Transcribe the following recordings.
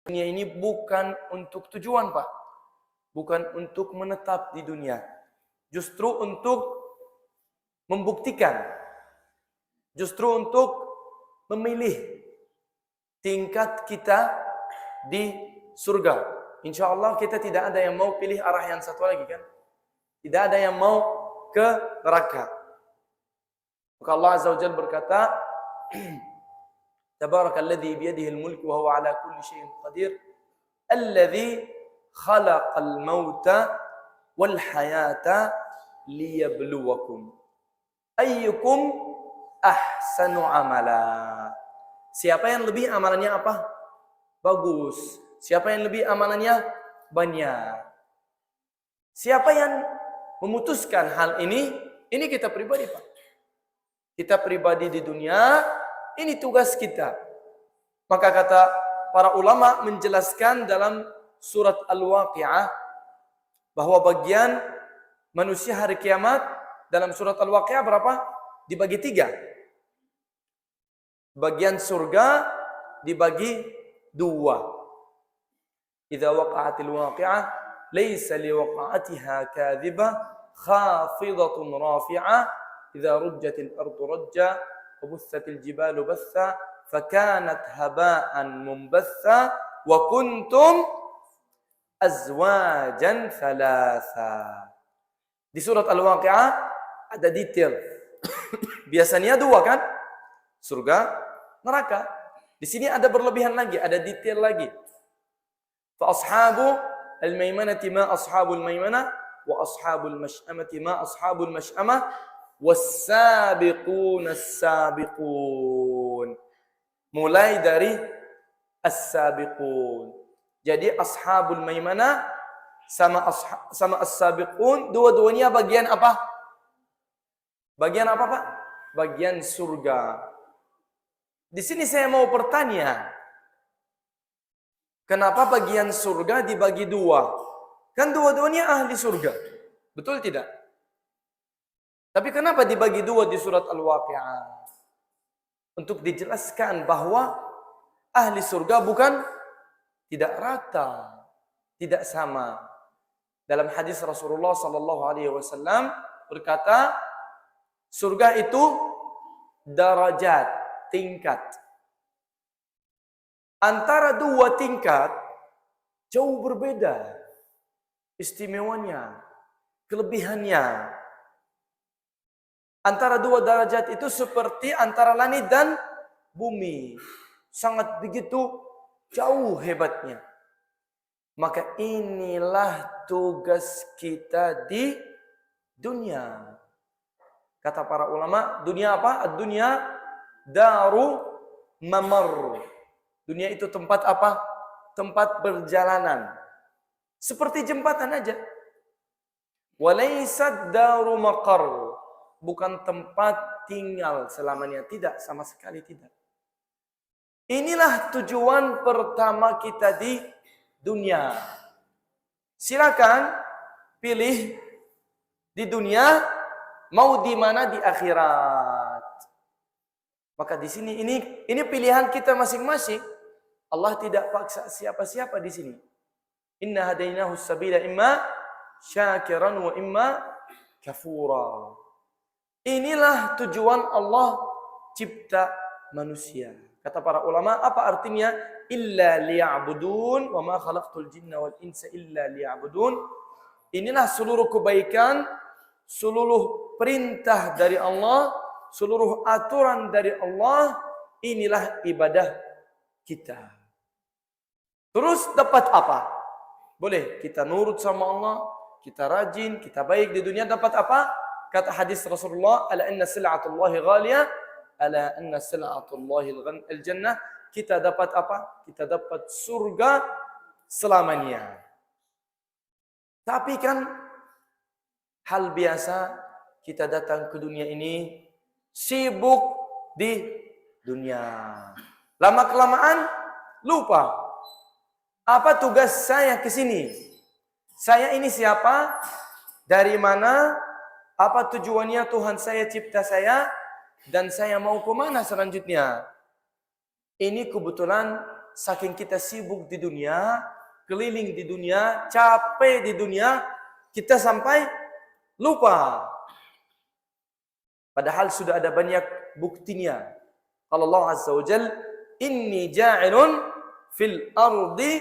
Dunia ini bukan untuk tujuan, Pak. Bukan untuk menetap di dunia. Justru untuk membuktikan. Justru untuk memilih tingkat kita di surga. Insya Allah kita tidak ada yang mau pilih arah yang satu lagi kan? Tidak ada yang mau ke neraka. Maka Allah Azza wa Jalla berkata, Tabarakalladzi biyadihi al-mulku wa huwa ala kulli syai'in qadir, alladzi khalaqal mauta wal hayata liyabluwakum ayyukum ahsanu amala. Siapa yang lebih amalannya apa? Bagus. Siapa yang lebih amalannya banyak? Siapa yang memutuskan hal ini? Ini kita pribadi, Pak. Kita pribadi di dunia, ini tugas kita. Maka kata para ulama menjelaskan dalam surat Al-Waqi'ah bahwa bagian manusia hari kiamat dalam surat Al-Waqi'ah berapa? Dibagi 3. Bagian surga dibagi 2. Idza waqa'atil waqi'ah laysa liwaqa'atiha kadhibah khafidatun rafi'ah idza rujjatil ardu rajja wa bussatil jibalu bassa fakanat haba'an munbatha wa kuntum azwajan thalatha. Di surat Al-Waqi'ah ada detail. Biasanya 2 kan? Surga, neraka. Di sini ada berlebihan lagi, ada detail lagi. Fa ashabu al-maimanati ma ashabul maimanah wa ashabul mash'amati ma ashabul mash'amah was-sabiqun as-sabiqun. Mulai dari as-sabiqun. Jadi ashabul maimanah sama as-sabiqun dua-duanya bagian apa? Bagian apa, Pak? Bagian surga. Di sini saya mau bertanya, kenapa bagian surga dibagi 2? Kan dua-duanya ahli surga. Betul tidak? Tapi kenapa dibagi 2 di surat Al-Waqi'ah? Untuk dijelaskan bahwa ahli surga bukan tidak rata, tidak sama. Dalam hadis Rasulullah sallallahu alaihi wasallam berkata, surga itu darajat, tingkat. Antara 2 tingkat jauh berbeda istimewanya, kelebihannya. Antara 2 derajat itu seperti antara langit dan bumi. Sangat begitu jauh hebatnya. Maka inilah tugas kita di dunia. Kata para ulama, dunia apa? Dunia daru mamar. Dunia itu tempat apa? Tempat berjalanan. Seperti jembatan aja. Walaysat daru maqar. Bukan tempat tinggal selamanya. Tidak, sama sekali tidak. Inilah tujuan pertama kita di dunia. Silakan pilih di dunia mau di mana di akhirat. Maka di sini ini pilihan kita masing-masing. Allah tidak paksa siapa-siapa di sini. Inna hadainahu sabila imma syakiran wa imma kafura. Inilah tujuan Allah cipta manusia. Kata para ulama, apa artinya? Illa liya'budun wa ma khalaqtul jinna wal insa illa liya'budun. Inilah seluruh kebaikan, seluruh perintah dari Allah, seluruh aturan dari Allah, inilah ibadah kita. Terus dapat apa? Boleh kita nurut sama Allah, kita rajin, kita baik di dunia, dapat apa? Kata hadis Rasulullah, ala inna sil'atullahi ghaliyah, ala inna sil'atullahi al-jannah. Kita dapat apa? Kita dapat surga selamanya. Tapi kan hal biasa, kita datang ke dunia ini sibuk di dunia. Lama-kelamaan lupa. Apa tugas saya ke sini? Saya ini siapa? Dari mana? Apa tujuannya Tuhan saya cipta saya? Dan saya mau ke mana selanjutnya? Ini kebetulan saking kita sibuk di dunia, keliling di dunia, capek di dunia, kita sampai lupa. Padahal sudah ada banyak buktinya. Kalau Allah Azza wa Jal, inni ja'ilun fil ardi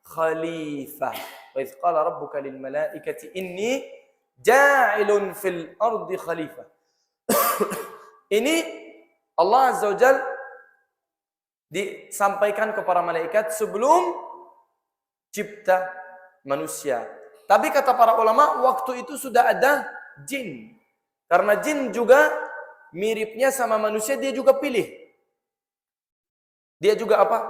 khalifah. Wa idh qala rabbuka lil malaikati inni ja'ilun fil ardi khalifah. Ini Allah Azza wa Jal disampaikan kepada malaikat sebelum cipta manusia. Tapi kata para ulama, waktu itu sudah ada jin. Karena jin juga miripnya sama manusia, dia juga pilih. Dia juga apa?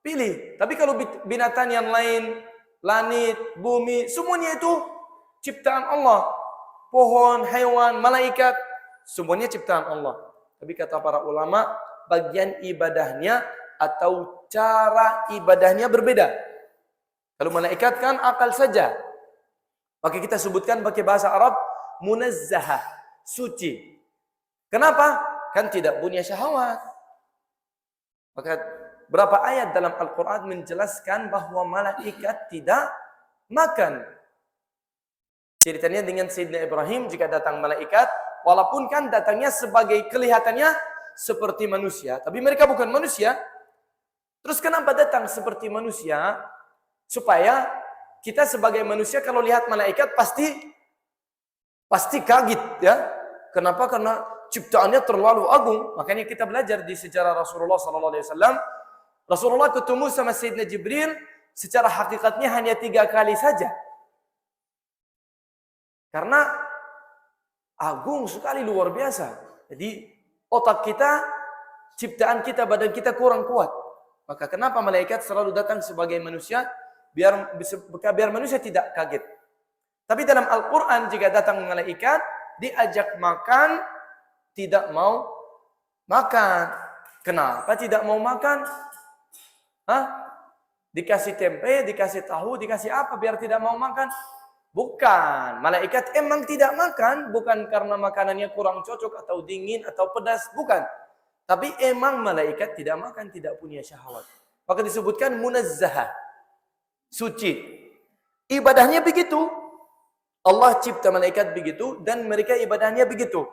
Pilih. Tapi kalau binatang yang lain, langit, bumi, semuanya itu ciptaan Allah. Pohon, hewan, malaikat, semuanya ciptaan Allah. Tapi kata para ulama, bagian ibadahnya atau cara ibadahnya berbeda. Kalau malaikat kan akal saja. Maka kita sebutkan pakai bahasa Arab, munazzahah, suci. Kenapa? Kan tidak punya syahwat. Maka berapa ayat dalam Al-Quran menjelaskan bahwa malaikat tidak makan. Ceritanya dengan Sayyidina Ibrahim, jika datang malaikat, walaupun kan datangnya sebagai kelihatannya seperti manusia, tapi mereka bukan manusia. Terus kenapa datang seperti manusia? Supaya kita sebagai manusia kalau lihat malaikat pasti kaget, ya. Kenapa? Karena ciptaannya terlalu agung. Makanya kita belajar di sejarah Rasulullah SAW. Rasulullah ketemu sama Sayyidina Jibril secara hakikatnya hanya 3 kali saja. Karena agung sekali, luar biasa. Jadi otak kita, ciptaan kita, badan kita kurang kuat. Maka kenapa malaikat selalu datang sebagai manusia? Biar manusia tidak kaget. Tapi dalam Al-Quran jika datang malaikat, diajak makan, tidak mau makan. Kenapa tidak mau makan? Dikasih tempe, dikasih tahu, dikasih apa biar tidak mau makan? Bukan. Malaikat emang tidak makan, bukan karena makanannya kurang cocok atau dingin atau pedas, bukan. Tapi emang malaikat tidak makan, tidak punya syahwat. Maka disebutkan munazzahah, suci. Ibadahnya begitu. Allah cipta malaikat begitu dan mereka ibadahnya begitu.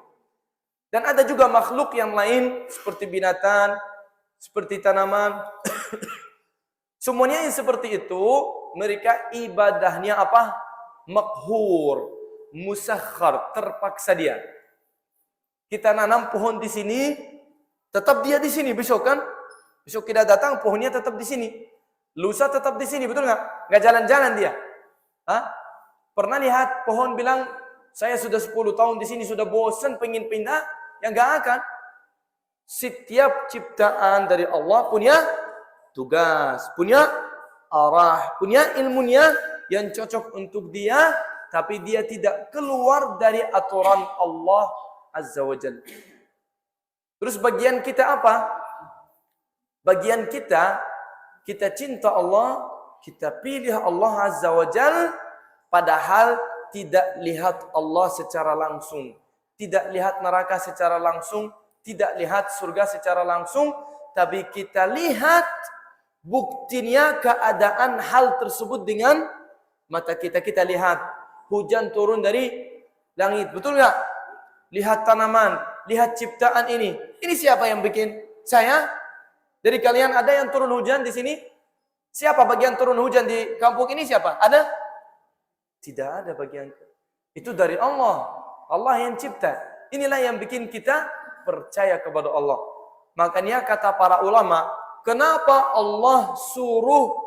Dan ada juga makhluk yang lain seperti binatang, seperti tanaman. Semuanya yang seperti itu, mereka ibadahnya apa? Makhur, musakhar, terpaksa dia. Kita nanam pohon di sini, tetap dia di sini besok kan? Besok kita datang, pohonnya tetap di sini. Lusa tetap di sini, betul nggak? Nggak jalan-jalan dia. Pernah lihat pohon bilang, saya sudah 10 tahun di sini, sudah bosan, pengen pindah? Ya nggak akan. Setiap ciptaan dari Allah punya tugas, punya arah, punya ilmunya yang cocok untuk dia, tapi dia tidak keluar dari aturan Allah Azza wa Jalla. Terus bagian kita apa? Bagian kita cinta Allah, kita pilih Allah Azza wa Jalla, padahal tidak lihat Allah secara langsung, tidak lihat neraka secara langsung, tidak lihat surga secara langsung, tapi kita lihat buktinya, keadaan hal tersebut dengan mata kita. Kita lihat hujan turun dari langit, betul nggak? Lihat tanaman, lihat ciptaan ini. Ini siapa yang bikin? Saya? Dari kalian ada yang turun hujan di sini? Siapa bagian turun hujan di kampung ini? Siapa? Ada? Tidak ada bagian. Itu dari Allah. Allah yang cipta. Inilah yang bikin kita percaya kepada Allah. Makanya kata para ulama, kenapa Allah suruh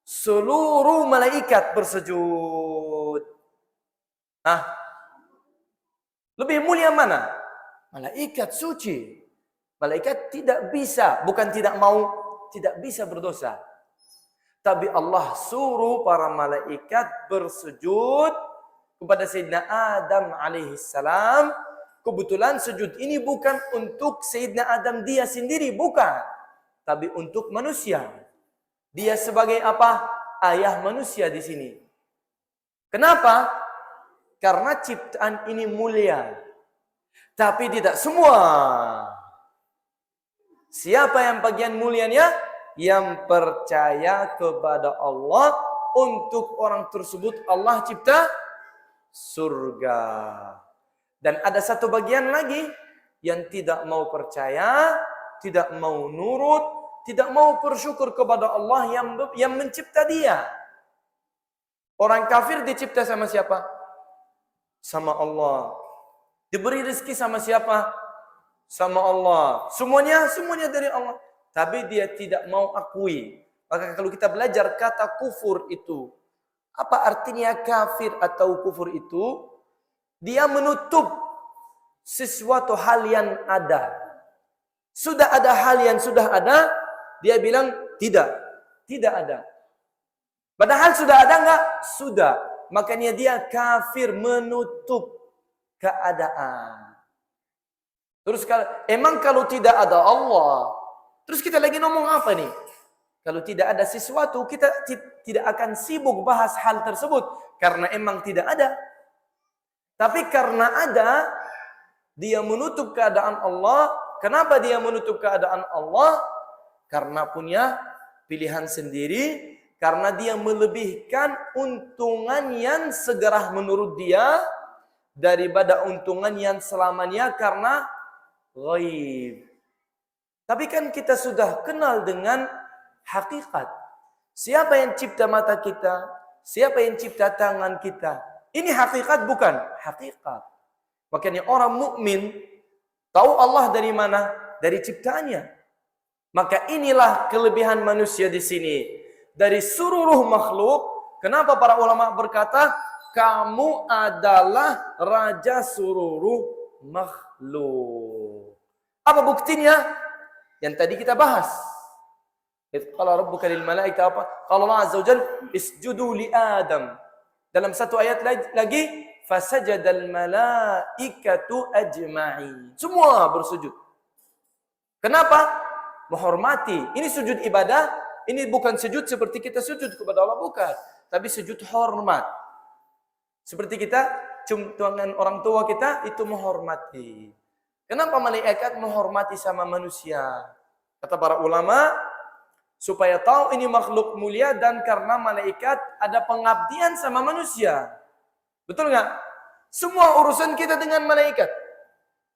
seluruh malaikat bersujud? Lebih mulia mana? Malaikat suci. Malaikat tidak bisa, bukan tidak mau, tidak bisa berdosa. Tapi Allah suruh para malaikat bersujud kepada Sayyidina Adam alaihissalam. Kebetulan sujud ini bukan untuk Sayyidina Adam dia sendiri, bukan. Tapi untuk manusia. Dia sebagai apa? Ayah manusia di sini. Kenapa? Karena ciptaan ini mulia. Tapi tidak semua. Siapa yang bagian mulianya? yang percaya kepada Allah, untuk orang tersebut Allah cipta surga. Dan ada satu bagian lagi yang tidak mau percaya, tidak mau nurut, tidak mau bersyukur kepada Allah yang mencipta dia. Orang kafir dicipta sama siapa? Sama Allah. Diberi rezeki sama siapa? Sama Allah. Semuanya dari Allah. Tapi dia tidak mau akui. Maka kalau kita belajar kata kufur itu, apa artinya kafir atau kufur itu? Dia menutup sesuatu hal yang ada. Sudah ada hal yang sudah ada, dia bilang tidak ada. Padahal sudah ada enggak? Sudah. Makanya dia kafir, menutup keadaan. Terus kalau tidak ada Allah, terus kita lagi ngomong apa nih? Kalau tidak ada sesuatu, kita tidak akan sibuk bahas hal tersebut. Karena emang tidak ada. Tapi karena ada, dia menutup keadaan Allah. Kenapa dia menutup keadaan Allah? Karena punya pilihan sendiri. Karena dia melebihkan untungan yang segera menurut dia daripada untungan yang selamanya karena ghaib. Tapi kan kita sudah kenal dengan hakikat. Siapa yang cipta mata kita? Siapa yang cipta tangan kita? Ini hakikat bukan? Hakikat. Makanya orang mukmin tahu Allah dari mana? Dari ciptaannya. Maka inilah kelebihan manusia di sini. Dari seluruh makhluk, kenapa para ulama berkata, kamu adalah raja seluruh makhluk. Apa buktinya? Yang tadi kita bahas. Qala rabbuka lil malaikati apa? Qala Allah azza wajalla isjudu li Adam. Dalam satu ayat lagi, fasajadal malaikatu ajma'in. Semua bersujud. Kenapa? Menghormati. Ini sujud ibadah, ini bukan sujud seperti kita sujud kepada Allah, bukan. Tapi sujud hormat. Seperti kita cium tangan orang tua kita, itu menghormati. Kenapa malaikat menghormati sama manusia? Kata para ulama, supaya tahu ini makhluk mulia dan karena malaikat ada pengabdian sama manusia. Betul enggak? Semua urusan kita dengan malaikat.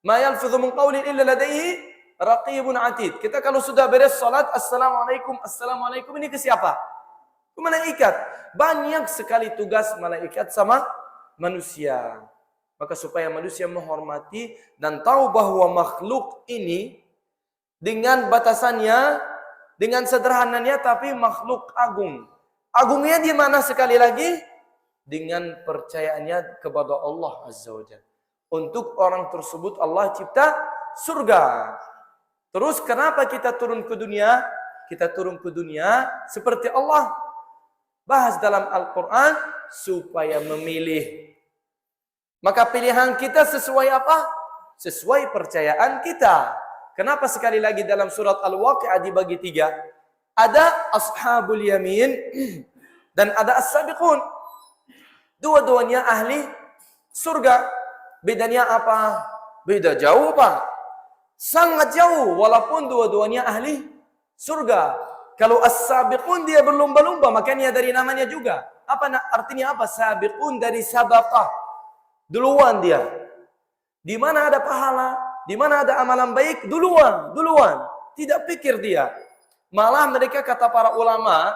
Ma yalfidhu min qawlin illa ladaihi raqibun atid. Kita kalau sudah beres salat, assalamualaikum, assalamualaikum, ini ke siapa? Ke malaikat. Banyak sekali tugas malaikat sama manusia. Maka supaya manusia menghormati dan tahu bahwa makhluk ini dengan batasannya, dengan sederhananya, tapi makhluk agung. Agungnya di mana sekali lagi? Dengan percayaannya kepada Allah Azza wa Jalla. Untuk orang tersebut Allah cipta surga. Terus kenapa kita turun ke dunia? Kita turun ke dunia seperti Allah bahas dalam Al-Quran, supaya memilih. Maka pilihan kita sesuai apa? Sesuai percayaan kita. Kenapa sekali lagi dalam surat Al-Waqi'ah dibagi 3? Ada ashabul yamin dan ada as-sabiqun. Dua-duanya ahli surga. Bedanya apa? Beda jauh, Pak. Sangat jauh, walaupun dua-duanya ahli surga. Kalau as-sabiqun dia berlomba-lomba, makanya dari namanya juga. Apa artinya apa? Sabiqun dari sabaqah. Duluan dia. Di mana ada pahala, di mana ada amalan baik, duluan. Tidak pikir dia. Malah mereka kata para ulama,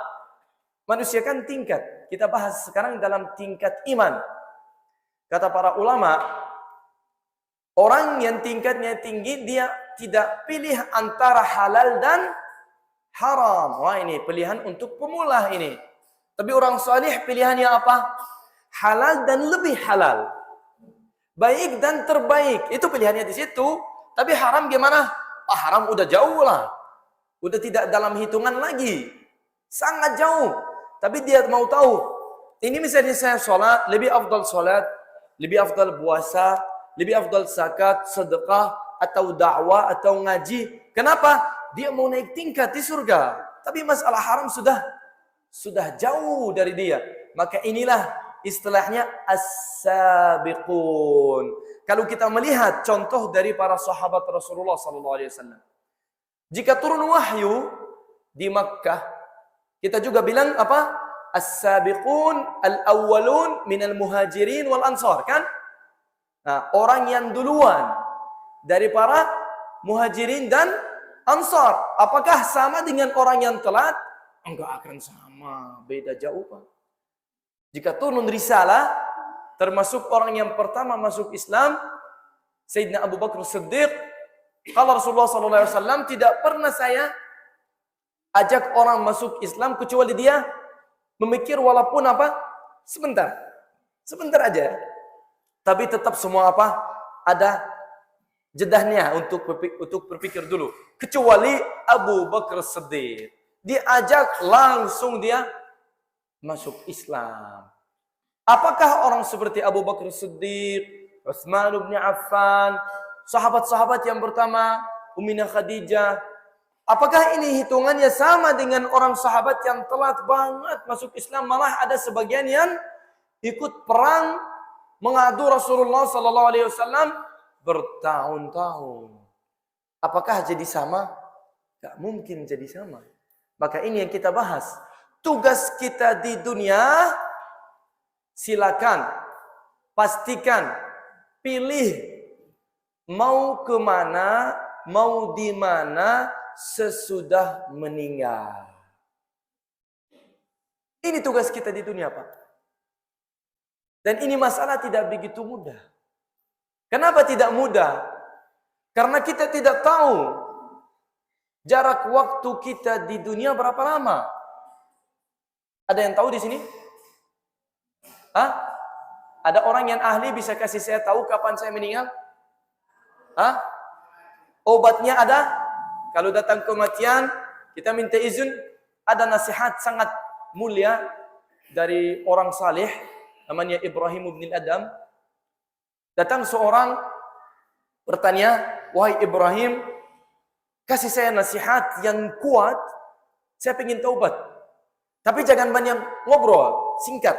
manusia kan tingkat. Kita bahas sekarang dalam tingkat iman. Kata para ulama, orang yang tingkatnya tinggi, dia tidak pilih antara halal dan haram. Wah, ini pilihan untuk pemula ini. Tapi orang salih pilihannya apa? Halal dan lebih halal. Baik dan terbaik. Itu pilihannya di situ. Tapi haram gimana? Haram udah jauh lah. Udah tidak dalam hitungan lagi. Sangat jauh. Tapi dia mau tahu. Ini misalnya saya sholat, lebih afdal sholat, lebih afdal puasa, lebih afdal zakat, sedekah, atau dakwah, atau ngaji. Kenapa? Dia mau naik tingkat di surga. Tapi masalah haram sudah jauh dari dia. Maka inilah istilahnya as-sabiqun. Kalau kita melihat contoh dari para sahabat Rasulullah sallallahu alaihi wasallam. Jika turun wahyu, di Makkah, kita juga bilang apa? As-sabiqun al-awwalun minal muhajirin wal ansar, kan? Nah, orang yang duluan dari para muhajirin dan ansar. Apakah sama dengan orang yang telat? Enggak akan sama, beda jauh, Pak. Jika turun risalah, termasuk orang yang pertama masuk Islam, Sayyidina Abu Bakar Siddiq, kalau Rasulullah SAW tidak pernah saya ajak orang masuk Islam kecuali dia memikir walaupun apa? Sebentar aja. Tapi tetap semua apa? Ada jedahnya untuk berpikir dulu. Kecuali Abu Bakar Siddiq, diajak langsung dia masuk Islam. Apakah orang seperti Abu Bakar Siddiq, Utsman bin Affan, sahabat-sahabat yang pertama, Ummina Khadijah, apakah ini hitungannya sama dengan orang sahabat yang telat banget masuk Islam? Malah ada sebagian yang ikut perang mengadu Rasulullah SAW bertahun-tahun. Apakah jadi sama? Gak mungkin jadi sama. Maka ini yang kita bahas. Tugas kita di dunia, silakan, pastikan, pilih mau kemana, mau di mana sesudah meninggal. Ini tugas kita di dunia, Pak. Dan ini masalah tidak begitu mudah. Kenapa tidak mudah? Karena kita tidak tahu jarak waktu kita di dunia berapa lama. Ada yang tahu di sini? Hah? Ada orang yang ahli bisa kasih saya tahu kapan saya meninggal? Hah? Obatnya ada? Kalau datang kematian, kita minta izin. Ada nasihat sangat mulia dari orang saleh, namanya Ibrahim bin Adam. Datang seorang bertanya, wahai Ibrahim, kasih saya nasihat yang kuat, saya ingin taubat. Tapi jangan banyak ngobrol, singkat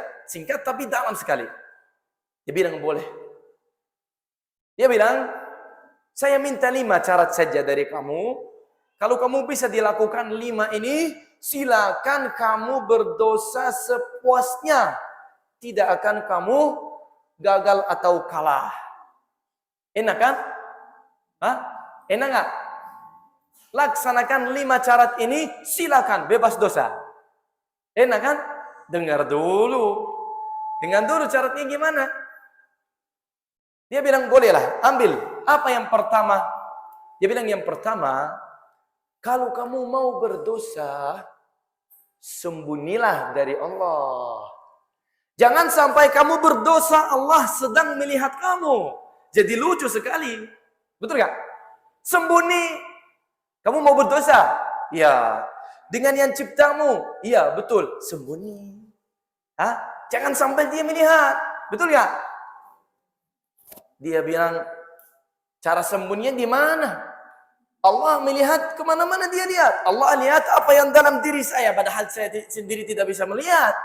tapi dalam sekali. Dia bilang boleh. Dia bilang, saya minta 5 syarat saja dari kamu. Kalau kamu bisa dilakukan 5 ini, silakan kamu berdosa sepuasnya. Tidak akan kamu gagal atau kalah. Enak kan? Hah? Enak nggak? Laksanakan 5 syarat ini, silakan bebas dosa. Enak kan? Dengar dulu. Dengar dulu syaratnya gimana? Dia bilang bolehlah, ambil. Apa yang pertama? Dia bilang yang pertama, kalau kamu mau berdosa, sembunyilah dari Allah. Jangan sampai kamu berdosa, Allah sedang melihat kamu. Jadi lucu sekali. Betul gak? Sembunyi. Kamu mau berdosa? Ya. Dengan yang ciptamu? Iya, betul. Sembunyi. Hah? Jangan sampai dia melihat. Betul gak? Dia bilang, cara sembunyinya di mana? Allah melihat kemana-mana dia lihat. Allah lihat apa yang dalam diri saya, padahal saya sendiri tidak bisa melihat.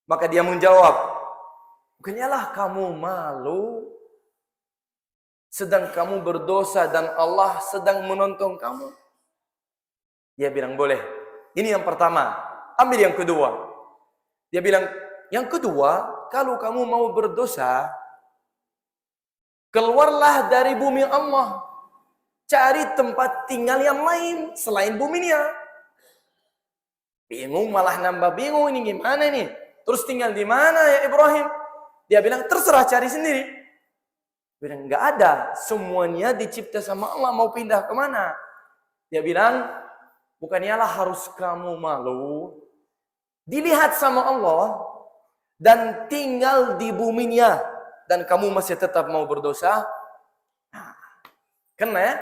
Maka dia menjawab, bukannya lah kamu malu, sedang kamu berdosa dan Allah sedang menonton kamu? Dia bilang boleh. Ini yang pertama. Ambil yang kedua. Dia bilang, yang kedua, kalau kamu mau berdosa, keluarlah dari bumi Allah. Cari tempat tinggal yang lain selain buminya. Bingung, malah nambah bingung, ini gimana nih? Terus tinggal di mana ya Ibrahim? Dia bilang, terserah cari sendiri. Dia bilang, enggak ada. Semuanya dicipta sama Allah, mau pindah kemana? Dia bilang, bukannya lah harus kamu malu. Dilihat sama Allah dan tinggal di buminya. Dan kamu masih tetap mau berdosa. Nah, kena ya?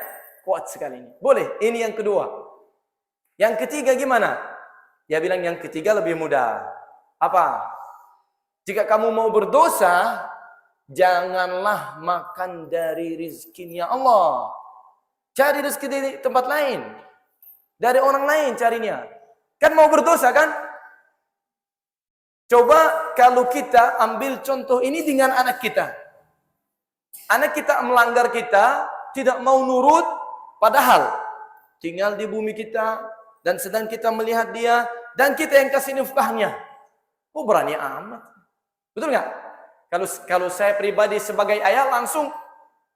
Kuat sekali ini. Boleh, ini yang kedua. Yang ketiga gimana? Dia bilang yang ketiga lebih mudah. Apa? Jika kamu mau berdosa, janganlah makan dari rizkinya Allah. Cari rezeki di tempat lain. Dari orang lain carinya. Kan mau berdosa kan? Coba kalau kita ambil contoh ini dengan anak kita. Anak kita melanggar kita, tidak mau nurut, padahal tinggal di bumi kita, dan sedang kita melihat dia, dan kita yang kasih nafkahnya. Oh, berani amat. Betul nggak? Kalau saya pribadi sebagai ayah langsung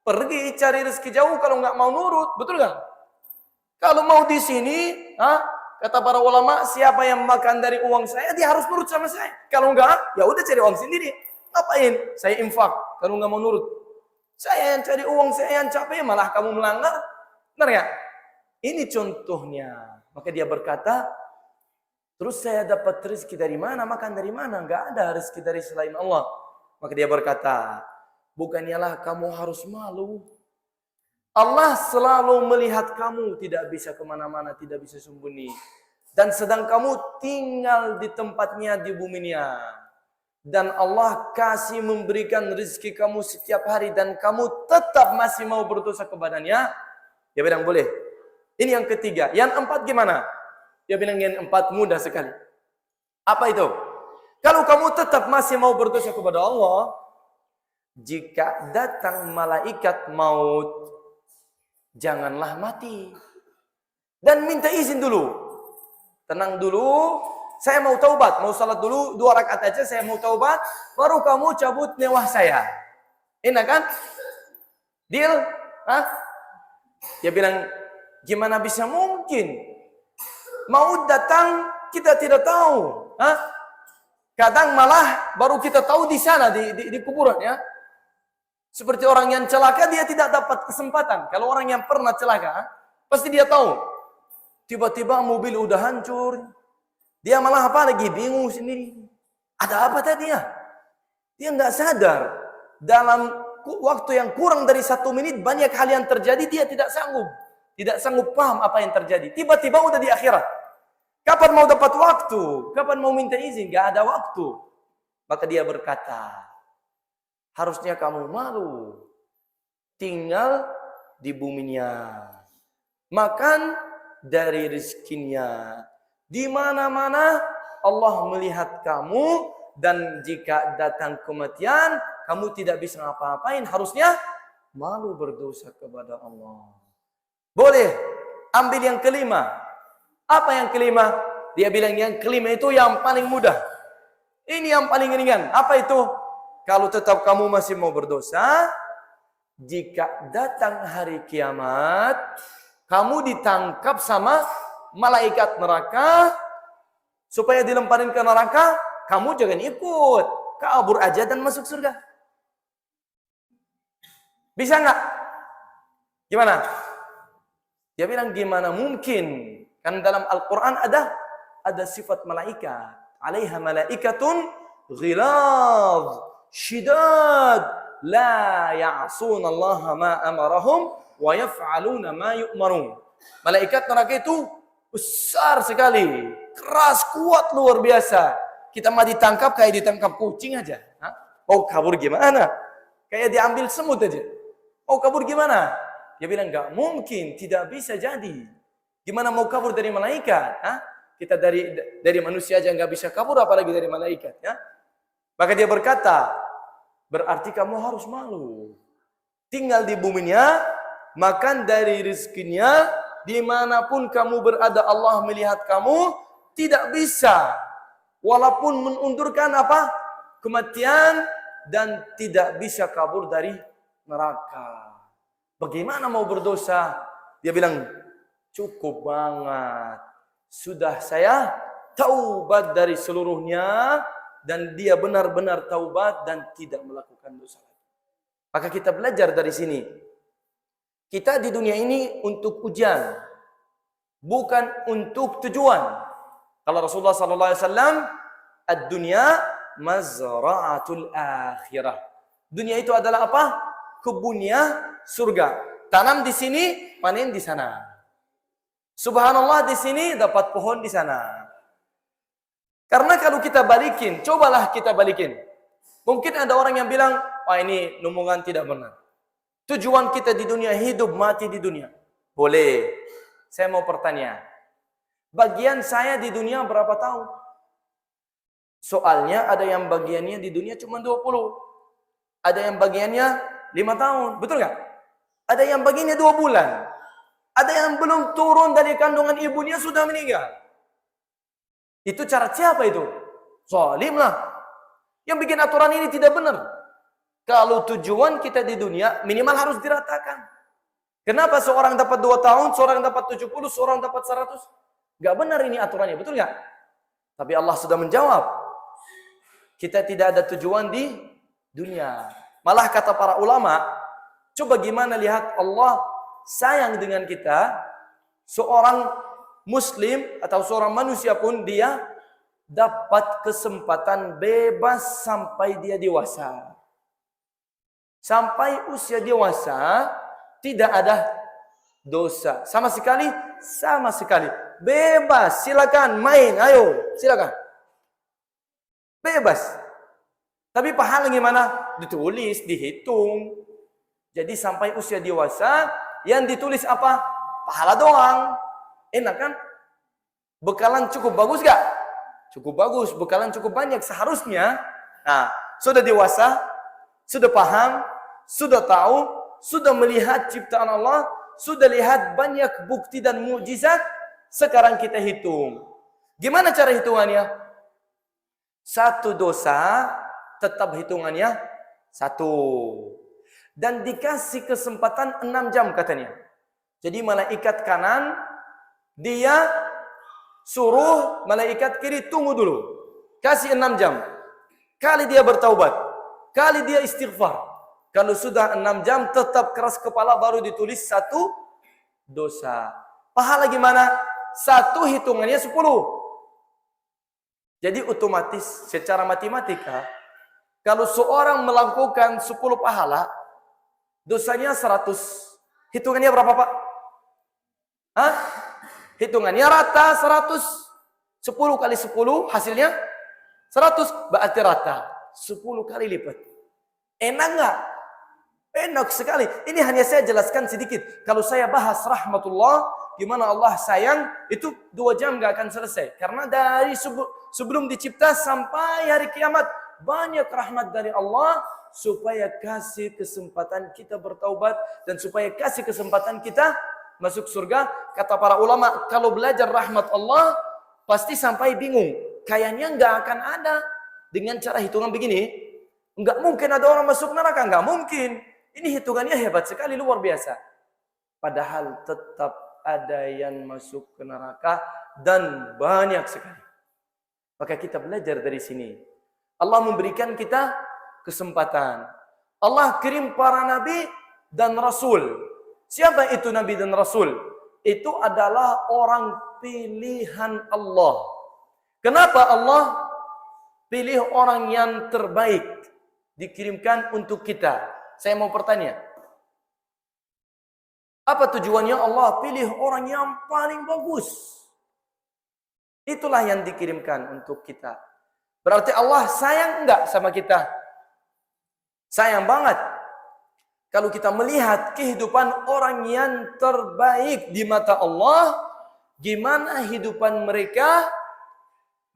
pergi cari rezeki jauh kalau nggak mau nurut, betul nggak? Kalau mau di sini, kata para ulama, siapa yang makan dari uang saya, dia harus nurut sama saya. Kalau nggak, ya udah cari uang sendiri. Ngapain? Saya infak. Kalau nggak mau nurut, saya yang cari uang, saya yang capek, malah kamu melanggar. Benar nggak? Ini contohnya. Maka dia berkata, terus saya dapat rezeki dari mana? Makan dari mana? Nggak ada rezeki dari selain Allah. Maka dia berkata, bukannya lah kamu harus malu. Allah selalu melihat kamu, tidak bisa kemana-mana, tidak bisa sembunyi. Dan sedang kamu tinggal di tempatnya di buminya. Dan Allah kasih memberikan rezeki kamu setiap hari. Dan kamu tetap masih mau berdosa kepadanya. Dia bilang boleh. Ini yang ketiga. Yang empat gimana? Dia bilang yang empat mudah sekali. Apa itu? Kalau kamu tetap masih mau berdosa kepada Allah, jika datang malaikat maut, janganlah mati. Dan minta izin dulu. Tenang dulu, saya mau taubat, mau salat dulu, 2 rakaat aja saya mau taubat, baru kamu cabut nyawa saya. Enak kan? Deal? Dia bilang, gimana bisa mungkin? Maut datang, kita tidak tahu. Kadang malah baru kita tahu di sana, di kuburan ya. Seperti orang yang celaka, dia tidak dapat kesempatan. Kalau orang yang pernah celaka, pasti dia tahu. Tiba-tiba mobil udah hancur. Dia malah apa lagi? Bingung sendiri. Ada apa tadi ya? Dia nggak sadar. Dalam waktu yang kurang dari 1 menit, banyak hal yang terjadi, dia tidak sanggup. Tidak sanggup paham apa yang terjadi. Tiba-tiba udah di akhirat. Kapan mau dapat waktu? Kapan mau minta izin? Gak ada waktu. Maka dia berkata, harusnya kamu malu. Tinggal di buminya. Makan dari rezekinya. Di mana-mana Allah melihat kamu. Dan jika datang kematian, kamu tidak bisa ngapa-ngapain. Harusnya malu berdosa kepada Allah. Boleh. Ambil yang kelima. Apa yang kelima? Dia bilang yang kelima itu yang paling mudah. Ini yang paling ringan. Apa itu? Kalau tetap kamu masih mau berdosa, jika datang hari kiamat, kamu ditangkap sama malaikat neraka, supaya dilemparin ke neraka, kamu jangan ikut. Kabur aja dan masuk surga. Bisa nggak? Gimana? Dia bilang gimana mungkin? Kan dalam Al-Quran ada sifat malaikat. Alaiha malaikatun ghilaz syidad la ya'sun Allah ma amarahum wa yaf'aluna ma yu'marun. Malaikat neraka itu besar sekali, keras, kuat, luar biasa. Kita mah ditangkap kayak ditangkap kucing aja. Mau kabur gimana? Kayak diambil semut aja. Mau kabur gimana? Dia bilang enggak mungkin, tidak bisa jadi. Gimana mau kabur dari malaikat? Kita dari manusia aja nggak bisa kabur, apalagi dari malaikat. Ya? Maka dia berkata, berarti kamu harus malu. Tinggal di buminya, makan dari rezekinya, dimanapun kamu berada Allah melihat kamu, tidak bisa. Walaupun menundurkan apa? Kematian, dan tidak bisa kabur dari neraka. Bagaimana mau berdosa? Dia bilang, cukup banget. Sudah saya taubat dari seluruhnya. Dan dia benar-benar taubat dan tidak melakukan dosa lagi. Maka kita belajar dari sini. Kita di dunia ini untuk ujian. Bukan untuk tujuan. Kalau Rasulullah SAW, ad-dunya mazra'atul akhirah. Dunia itu adalah apa? Kebunnya surga. Tanam di sini, panen di sana. Subhanallah di sini dapat pohon di sana. Karena kalau kita balikin, cobalah kita balikin. Mungkin ada orang yang bilang, wah ini omongan tidak benar. Tujuan kita di dunia hidup mati di dunia. Boleh. Saya mau bertanya. Bagian saya di dunia berapa tahun? Soalnya ada yang bagiannya di dunia cuma 20. Ada yang bagiannya 5 tahun. Betul nggak? Ada yang bagiannya 2 bulan. Ada yang belum turun dari kandungan ibunya sudah meninggal. Itu cara siapa itu? Zalim lah. Yang bikin aturan ini tidak benar. Kalau tujuan kita di dunia, minimal harus diratakan. Kenapa seorang dapat 2 tahun, seorang dapat 70, seorang dapat 100? Gak benar ini aturannya, betul gak? Tapi Allah sudah menjawab. Kita tidak ada tujuan di dunia. Malah kata para ulama, coba gimana lihat Allah sayang dengan kita, seorang muslim atau seorang manusia pun dia dapat kesempatan bebas sampai dia dewasa. Sampai usia dewasa tidak ada dosa. Sama sekali. Bebas, silakan main, ayo, silakan. Bebas. Tapi pahala gimana? Ditulis, dihitung. Jadi sampai usia dewasa, yang ditulis apa? Pahala doang. Enak kan? Bekalan cukup bagus gak? Cukup bagus, bekalan cukup banyak seharusnya. Nah, sudah dewasa, sudah paham, sudah tahu, sudah melihat ciptaan Allah, sudah lihat banyak bukti dan mukjizat. Sekarang kita hitung. Gimana cara hitungannya? 1 dosa tetap hitungannya 1. Dan dikasih kesempatan 6 jam katanya. Jadi malaikat kanan dia suruh malaikat kiri tunggu dulu. Kasih 6 jam. Kali dia bertaubat, kali dia istighfar. Kalau sudah 6 jam tetap keras kepala baru ditulis 1 dosa. Pahala gimana? 1 hitungannya 10. Jadi otomatis secara matematika, kalau seorang melakukan 10 pahala, dosanya 100. Hitungannya berapa, Pak? Hah? Hitungannya rata 100. 10 kali 10 hasilnya 100. Berarti rata 10 kali lipat. Enak nggak? Enak sekali. Ini hanya saya jelaskan sedikit. Kalau saya bahas rahmatullah, gimana Allah sayang, itu 2 jam nggak akan selesai. Karena dari sebelum dicipta sampai hari kiamat, banyak rahmat dari Allah supaya kasih kesempatan kita bertaubat dan supaya kasih kesempatan kita masuk surga. Kata para ulama, kalau belajar rahmat Allah pasti sampai bingung. Kayaknya nggak akan ada dengan cara hitungan begini. Nggak mungkin ada orang masuk neraka, nggak mungkin. Ini hitungannya hebat sekali, luar biasa. Padahal tetap ada yang masuk ke neraka dan banyak sekali. Maka kita belajar dari sini. Allah memberikan kita kesempatan. Allah kirim para nabi dan rasul. Siapa itu nabi dan rasul? Itu adalah orang pilihan Allah. Kenapa Allah pilih orang yang terbaik dikirimkan untuk kita? Saya mau bertanya. Apa tujuannya Allah pilih orang yang paling bagus? Itulah yang dikirimkan untuk kita. Berarti Allah sayang enggak sama kita? Sayang banget. Kalau kita melihat kehidupan orang yang terbaik di mata Allah, gimana hidupan mereka,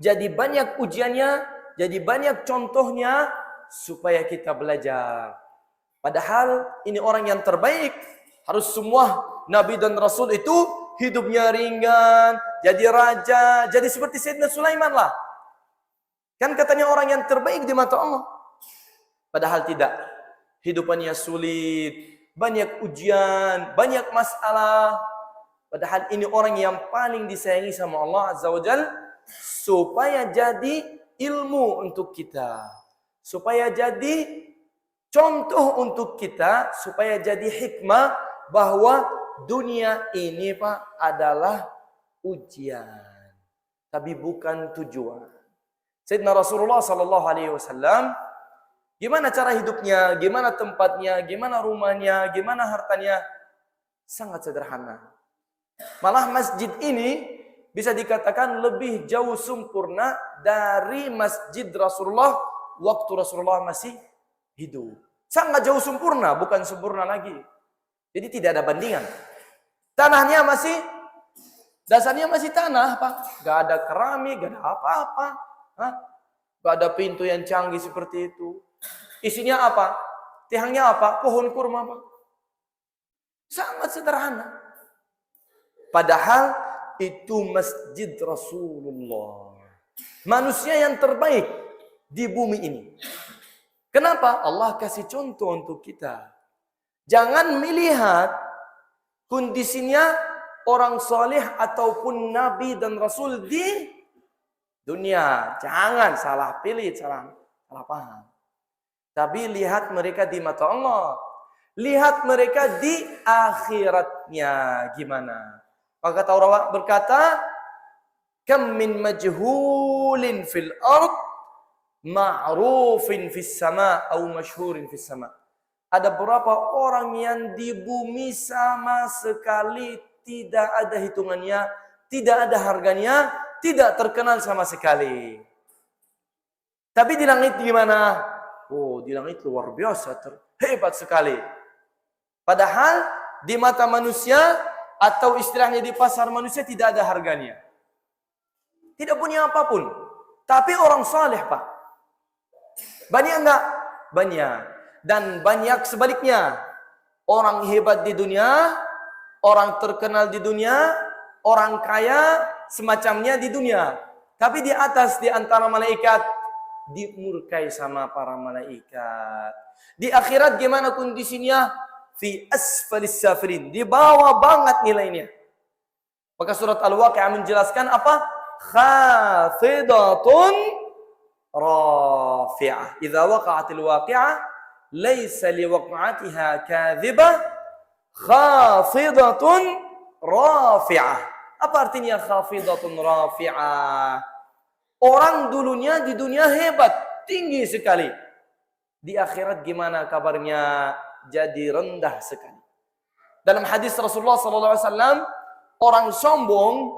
jadi banyak ujiannya, jadi banyak contohnya, supaya kita belajar. Padahal ini orang yang terbaik. Harus semua Nabi dan Rasul itu hidupnya ringan, jadi raja, jadi seperti Sayyidina Sulaiman lah. Kan katanya orang yang terbaik di mata Allah. Padahal tidak. Hidupannya sulit, banyak ujian, banyak masalah. Padahal ini orang yang paling disayangi sama Allah Azza wa Jal, supaya jadi ilmu untuk kita. Supaya jadi contoh untuk kita, supaya jadi hikmah bahwa dunia ini Pak adalah ujian, tapi bukan tujuan. Sayyidina Rasulullah sallallahu alaihi wasallam, gimana cara hidupnya, gimana tempatnya, gimana rumahnya, gimana hartanya? Sangat sederhana. Malah masjid ini bisa dikatakan lebih jauh sempurna dari masjid Rasulullah waktu Rasulullah masih hidup. Sangat jauh sempurna, bukan sempurna lagi. Jadi tidak ada bandingan. Tanahnya masih, dasarnya masih tanah, Pak. Gak ada keramik, gak ada apa-apa. Gak ada pintu yang canggih seperti itu. Isinya apa? Tiangnya apa? Pohon kurma, Pak. Sangat sederhana. Padahal itu masjid Rasulullah. Manusia yang terbaik di bumi ini. Kenapa? Allah kasih contoh untuk kita. Jangan melihat kondisinya orang soleh ataupun nabi dan rasul di dunia. Jangan salah pilih, salah paham. Tapi lihat mereka di mata Allah. Lihat mereka di akhiratnya gimana. Maka Taurat berkata, "Kam min majhulin fil ard ma'rufin fis sama atau masyhurin fis sama." Ada berapa orang yang di bumi sama sekali tidak ada hitungannya, tidak ada harganya, tidak terkenal sama sekali. Tapi di langit gimana? Oh, di langit luar biasa, hebat sekali. Padahal di mata manusia atau istilahnya di pasar manusia tidak ada harganya. Tidak punya apapun. Tapi orang saleh, Pak. Banyak enggak? Banyak. Dan banyak sebaliknya. Orang hebat di dunia, orang terkenal di dunia, orang kaya semacamnya di dunia. Tapi di atas di antara malaikat dimurkai sama para malaikat. Di akhirat gimana kondisinya? Fi asfalis safilin. Di bawah banget nilainya. Maka surat Al-Waqi'ah menjelaskan apa? Khafidatun rafi'ah. Idza waqa'atil waqi'ah laisa liwaq'atiha kadhibah khafidatun rafi'ah. Apa artinya khafidatun rafi'ah? Orang dulunya di dunia hebat, tinggi sekali. Di akhirat gimana kabarnya? Jadi rendah sekali. Dalam hadis Rasulullah SAW, orang sombong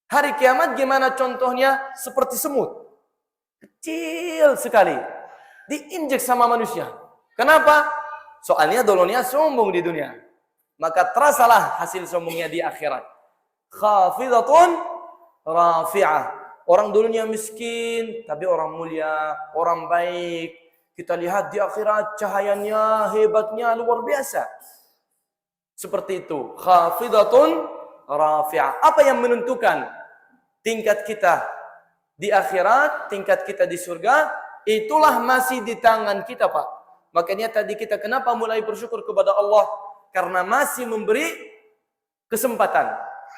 hari kiamat gimana contohnya? Seperti semut. Kecil sekali. Diinjek sama manusia. Kenapa? Soalnya dulunya sombong di dunia. Maka terasalah hasil sombongnya di akhirat. Khafidatun rafi'ah. Orang dulunya miskin, tapi orang mulia, orang baik. Kita lihat di akhirat cahayanya, hebatnya luar biasa. Seperti itu. Khafidatun rafi'ah. Apa yang menentukan tingkat kita di akhirat, tingkat kita di surga? Itulah masih di tangan kita, Pak. Makanya tadi kita kenapa mulai bersyukur kepada Allah? Karena masih memberi kesempatan.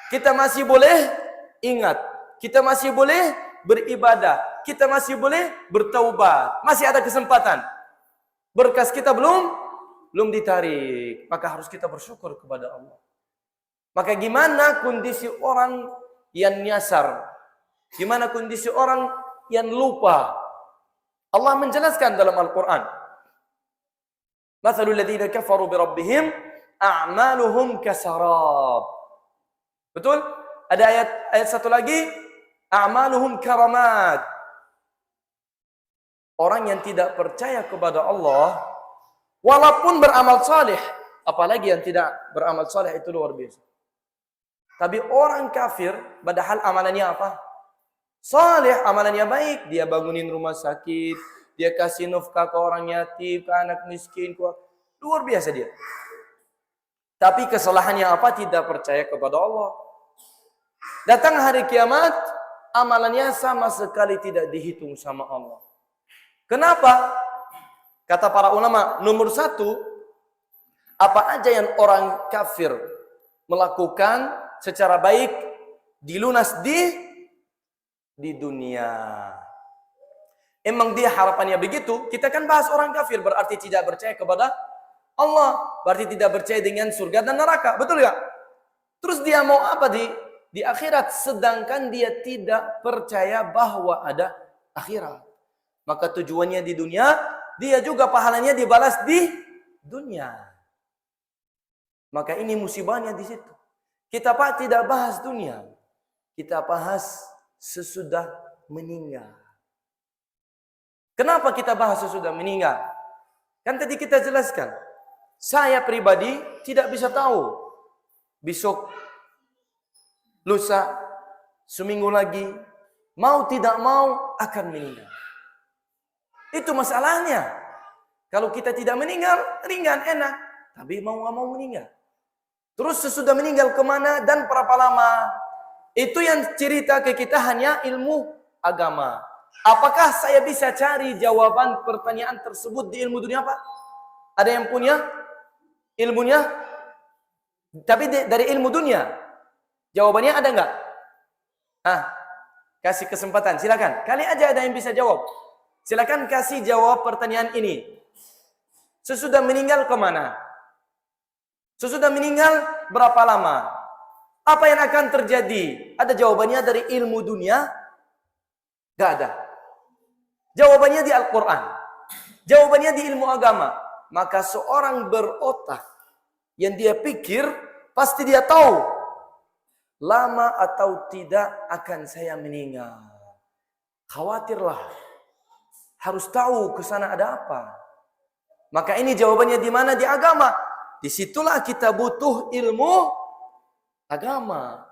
Kita masih boleh ingat. Kita masih boleh beribadah. Kita masih boleh bertaubat. Masih ada kesempatan. Berkas kita belum ditarik. Maka harus kita bersyukur kepada Allah. Maka gimana kondisi orang yang nyasar? Gimana kondisi orang yang lupa? Allah menjelaskan dalam Al-Quran. Mathalul ladzina kafaru bi rabbihim a'maluhum kasarab. Betul? Ada ayat satu lagi. A'maluhum karamat. Orang yang tidak percaya kepada Allah, walaupun beramal saleh, apalagi yang tidak beramal saleh itu luar biasa. Tapi orang kafir, padahal amalannya apa? Saleh, amalannya baik. Dia bangunin rumah sakit, dia kasih nafkah ke orang yatim, ke anak miskin, luar biasa dia. Tapi kesalahannya apa? Tidak percaya kepada Allah. Datang hari kiamat, amalannya sama sekali tidak dihitung sama Allah. Kenapa? Kata para ulama, nomor satu, apa aja yang orang kafir melakukan secara baik dilunas di dunia. Emang dia harapannya begitu? Kita kan bahas orang kafir berarti tidak percaya kepada Allah, berarti tidak percaya dengan surga dan neraka, betul ya? Terus dia mau apa di akhirat? Sedangkan dia tidak percaya bahwa ada akhirat. Maka tujuannya di dunia, dia juga pahalanya dibalas di dunia. Maka ini musibahnya di situ. Kita Pak tidak bahas dunia. Kita bahas sesudah meninggal. Kenapa kita bahas sesudah meninggal? Kan tadi kita jelaskan. Saya pribadi tidak bisa tahu. Besok, lusa, seminggu lagi, mau tidak mau akan meninggal. Itu masalahnya. Kalau kita tidak meninggal, ringan, enak. Tapi mau nggak mau meninggal. Terus sesudah meninggal kemana dan berapa lama? Itu yang cerita ke kita hanya ilmu agama. Apakah saya bisa cari jawaban pertanyaan tersebut di ilmu dunia, Pak? Ada yang punya ilmunya? Tapi dari ilmu dunia, jawabannya ada nggak? Kasih kesempatan, silakan. Kali aja ada yang bisa jawab. Silakan kasih jawab pertanyaan ini. Sesudah meninggal kemana? Sesudah meninggal berapa lama? Apa yang akan terjadi? Ada jawabannya dari ilmu dunia? Gak ada. Jawabannya di Al-Quran. Jawabannya di ilmu agama. Maka seorang berotak yang dia pikir, pasti dia tahu lama atau tidak akan saya meninggal. Khawatirlah. Harus tahu ke sana ada apa. Maka ini jawabannya di mana? Di agama. Disitulah kita butuh ilmu agama.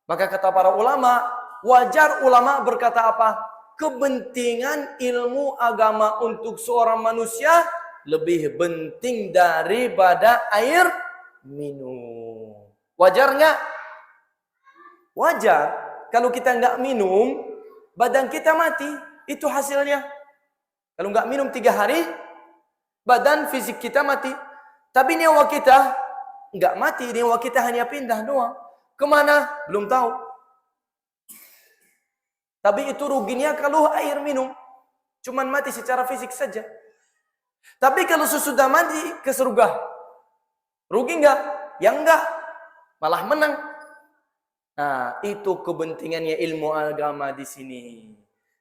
Maka kata para ulama, wajar ulama berkata apa? Kepentingan ilmu agama untuk seorang manusia lebih penting daripada air minum. Wajar nggak? Wajar. Kalau kita nggak minum, badan kita mati. Itu hasilnya. Kalau nggak minum 3 hari, badan fisik kita mati. Tapi nyawa kita nggak mati. Nyawa kita hanya pindah doang. Kemana? Belum tahu. Tapi itu ruginya kalau air minum. Cuman mati secara fisik saja. Tapi kalau sesudah mati ke surga, rugi nggak? Ya enggak. Malah menang. Nah, itu kepentingannya ilmu agama di sini.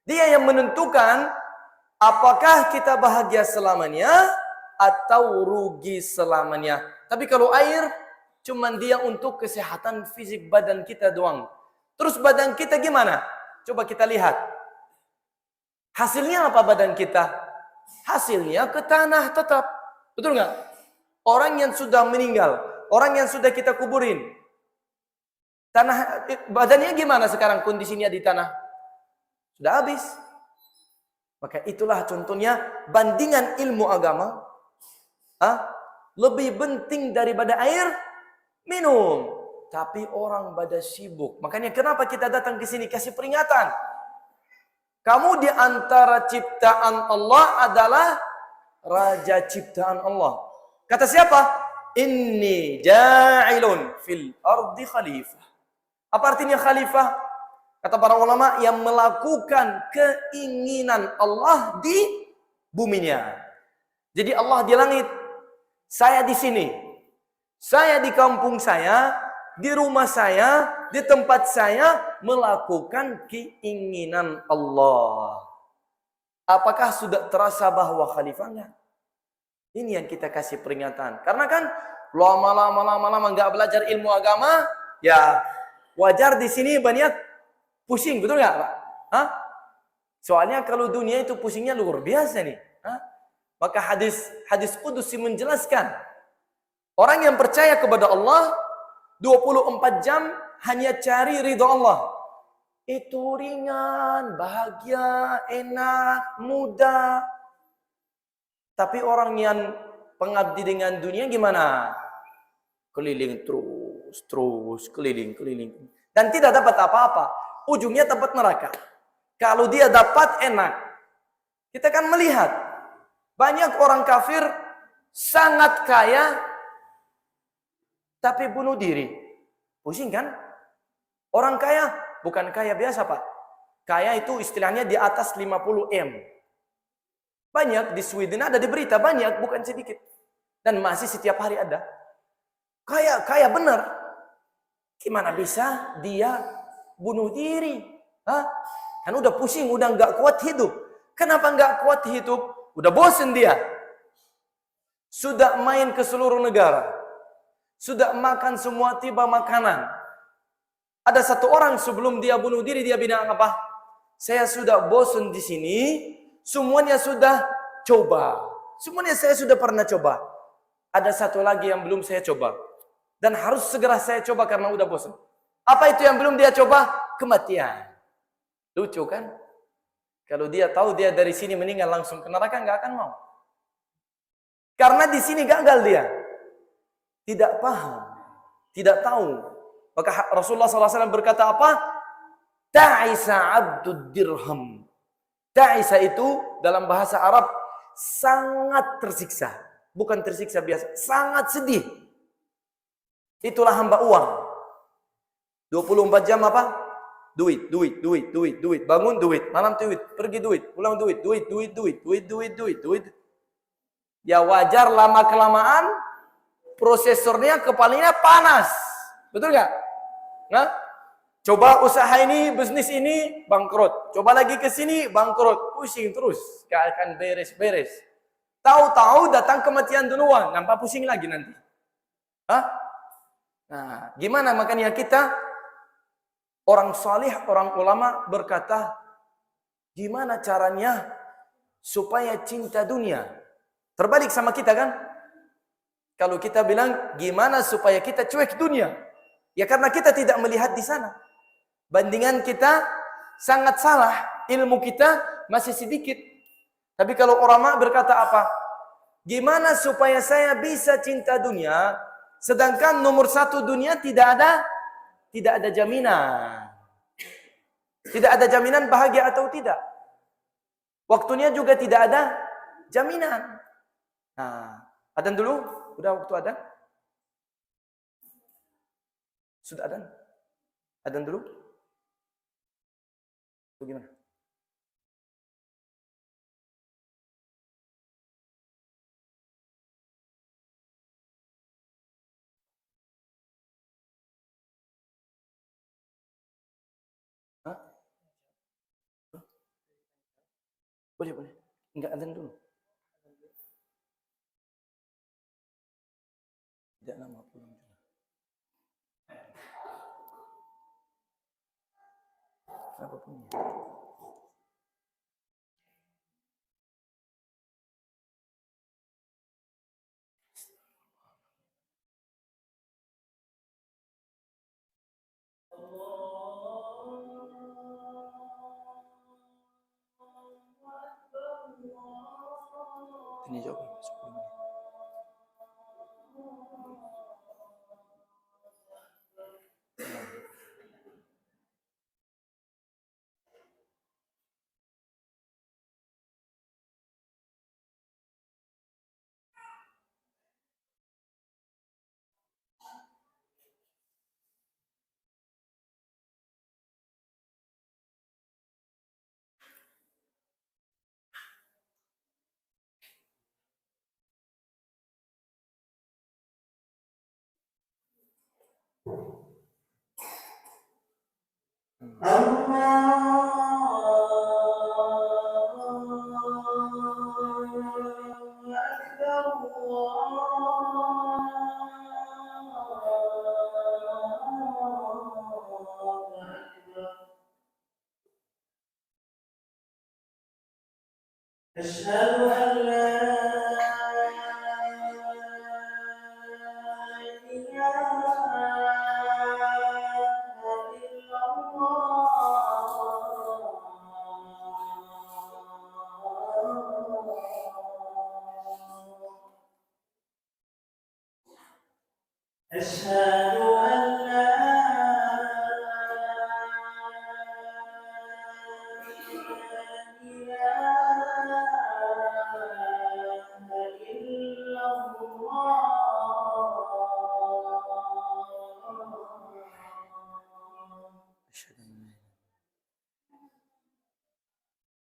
Dia yang menentukan apakah kita bahagia selamanya atau rugi selamanya. Tapi kalau air, cuman dia untuk kesehatan fisik badan kita doang. Terus badan kita gimana? Coba kita lihat. Hasilnya apa badan kita? Hasilnya ke tanah tetap. Betul nggak? Orang yang sudah meninggal, orang yang sudah kita kuburin, tanah badannya gimana sekarang kondisinya di tanah? Sudah habis. Maka itulah contohnya bandingan ilmu agama lebih penting daripada air minum. Tapi orang pada sibuk. Makanya kenapa kita datang ke sini kasih peringatan? Kamu di antara ciptaan Allah adalah raja ciptaan Allah. Kata siapa? Inni ja'ilun fil ardi khalifah. Apa artinya khalifah? Kata para ulama, yang melakukan keinginan Allah di buminya. Jadi Allah di langit, saya di sini. Saya di kampung saya, di rumah saya, di tempat saya melakukan keinginan Allah. Apakah sudah terasa bahwa khalifahnya? Ini yang kita kasih peringatan. Karena kan lama-lama nggak belajar ilmu agama, ya wajar di sini banyak pusing, betul nggak, Pak? Soalnya kalau dunia itu pusingnya luar biasa nih. Maka hadis Qudusi menjelaskan, orang yang percaya kepada Allah 24 jam hanya cari ridho Allah. Itu ringan, bahagia, enak, mudah. Tapi orang yang pengabdi dengan dunia gimana? Keliling terus, keliling. Dan tidak dapat apa-apa. Ujungnya tempat neraka. Kalau dia dapat enak. Kita kan melihat. Banyak orang kafir sangat kaya. Tapi bunuh diri. Pusing kan? Orang kaya bukan kaya biasa, Pak. Kaya itu istilahnya di atas 50 M. Banyak di Sweden ada di berita, banyak, bukan sedikit. Dan masih setiap hari ada. Kaya benar. Gimana bisa dia bunuh diri? Kan udah pusing, udah nggak kuat hidup. Kenapa nggak kuat hidup? Udah bosen dia. Sudah main ke seluruh negara. Sudah makan semua tiba makanan. Ada satu orang sebelum dia bunuh diri, dia bilang apa? Saya sudah bosen di sini. Semuanya sudah coba. Semuanya saya sudah pernah coba. Ada satu lagi yang belum saya coba. Dan harus segera saya coba karena udah bosan. Apa itu yang belum dia coba? Kematian. Lucu kan? Kalau dia tahu dia dari sini meninggal langsung ke neraka, nggak akan mau. Karena di sini gagal dia. Tidak paham. Tidak tahu. Maka Rasulullah SAW berkata apa? Ta'isa abdud dirham. Ta'isa itu dalam bahasa Arab sangat tersiksa. Bukan tersiksa biasa, sangat sedih. Itulah hamba uang. 24 jam apa? Duit. Bangun duit, malam duit, pergi duit, pulang duit. Ya wajar lama-kelamaan prosesornya kepalanya panas. Betul nggak? Nah, coba usaha ini, bisnis ini bangkrut. Coba lagi ke sini bangkrut. Pusing terus, gak akan beres-beres. Tahu-tahu datang kematian duluan, nampak pusing lagi nanti. Hah? Nah, gimana makanya kita orang salih, orang ulama berkata, gimana caranya supaya cinta dunia? Terbalik sama kita kan? Kalau kita bilang gimana supaya kita cuek dunia? Ya karena kita tidak melihat di sana. Bandingan kita sangat salah, ilmu kita masih sedikit. Tapi kalau ulama berkata apa? Gimana supaya saya bisa cinta dunia, sedangkan nomor satu dunia tidak ada jaminan. Tidak ada jaminan bahagia atau tidak. Waktunya juga tidak ada jaminan. Nah, adzan dulu? Udah waktu adzan? Sudah adzan? Adzan dulu? Itu gimana? Hah? Boleh. Enggak adzan dulu. Tidak lama pulang juga. Apa punya? Ini jawab 10 menit. أشهد أن لا أشهد أن لا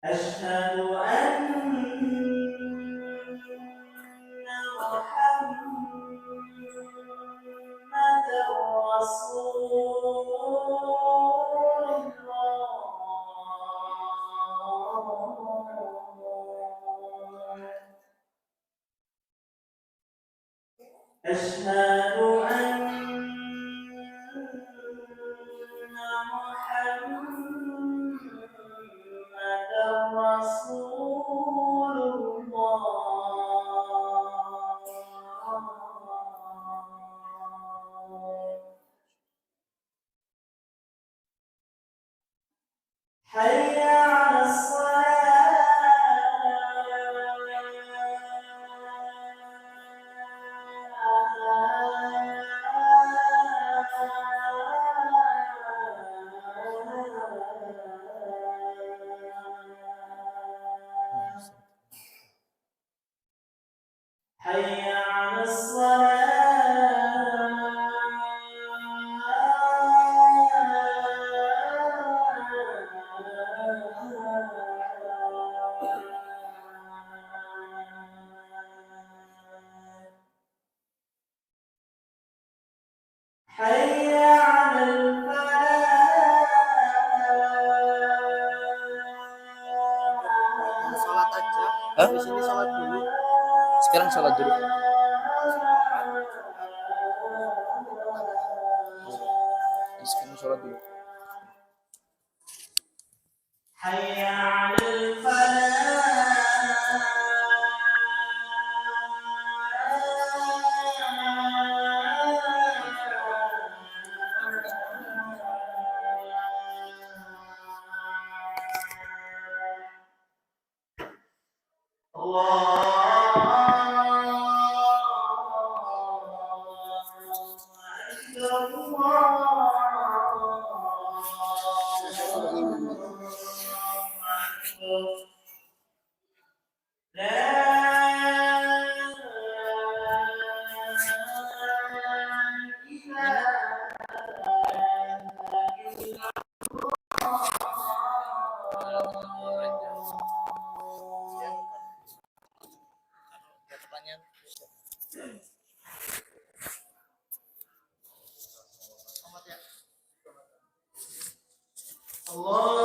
أشهد أن محمدا رسول الله أشهد أن محمدا رسول الله حي على الصلاة حي على الصلاة حي على الفلاح. Sholat aja. Habis ini sholat dulu. Sekarang sholat dulu. Sekarang sholat dulu. حي على Allah